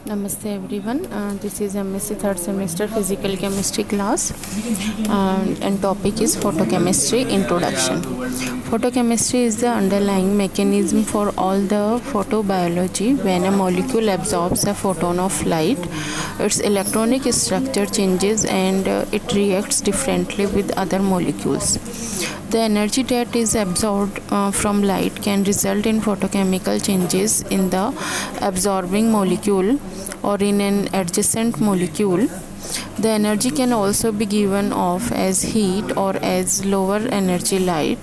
Namaste everyone. This is MSc third semester physical chemistry class, and topic is photochemistry introduction. Photochemistry is the underlying mechanism for all the photobiology. When a molecule absorbs a photon of light, its electronic structure changes and it reacts differently with other molecules. The energy that is absorbed from light can result in photochemical changes in the absorbing molecule or in an adjacent molecule. The energy can also be given off as heat or as lower energy light,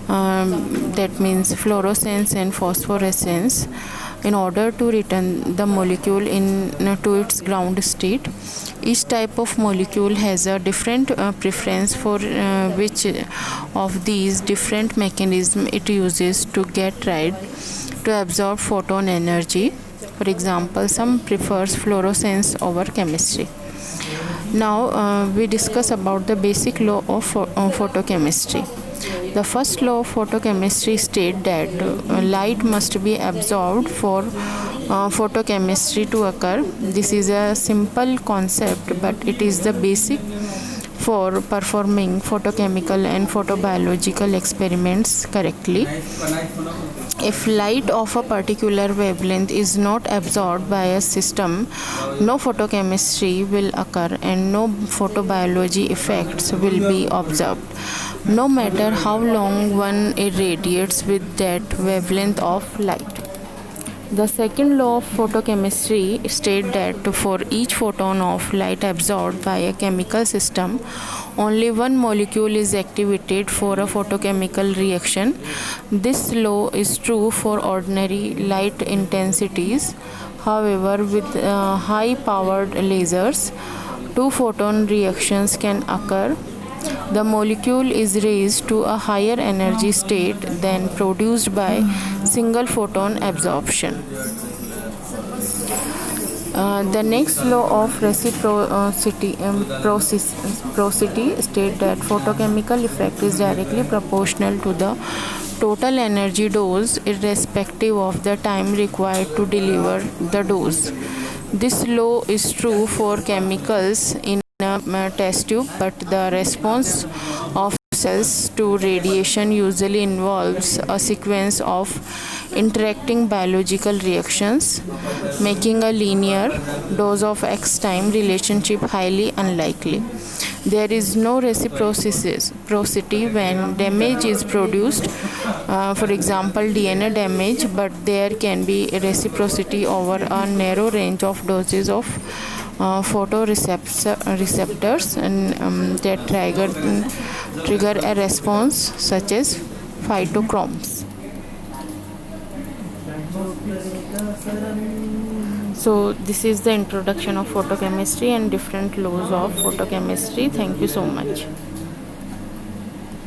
that means fluorescence and phosphorescence, in order to return the molecule to its ground state. Each type of molecule has a different preference for which of these different mechanisms it uses to get right to absorb photon energy. For example, some prefers fluorescence over chemistry. Now we discuss about the basic law of photochemistry. The first law of photochemistry states that light must be absorbed for photochemistry to occur. This is a simple concept, but it is the basic for performing photochemical and photobiological experiments correctly. If light of a particular wavelength is not absorbed by a system, no photochemistry will occur and no photobiology effects will be observed, no matter how long one irradiates with that wavelength of light. The second law of photochemistry states that for each photon of light absorbed by a chemical system, only one molecule is activated for a photochemical reaction. This law is true for ordinary light intensities. However, with high-powered lasers, two photon reactions can occur. The molecule is raised to a higher energy state than produced by single photon absorption. The next law of reciprocity states that photochemical effect is directly proportional to the total energy dose, irrespective of the time required to deliver the dose. This law is true for chemicals in a test tube, but the response of cells to radiation usually involves a sequence of interacting biological reactions, making a linear dose of X time relationship highly unlikely. There is no reciprocity when damage is produced, for example DNA damage, but there can be reciprocity over a narrow range of doses of photoreceptors and that trigger a response such as phytochromes. So this is the introduction of photochemistry and different laws of photochemistry. Thank you so much.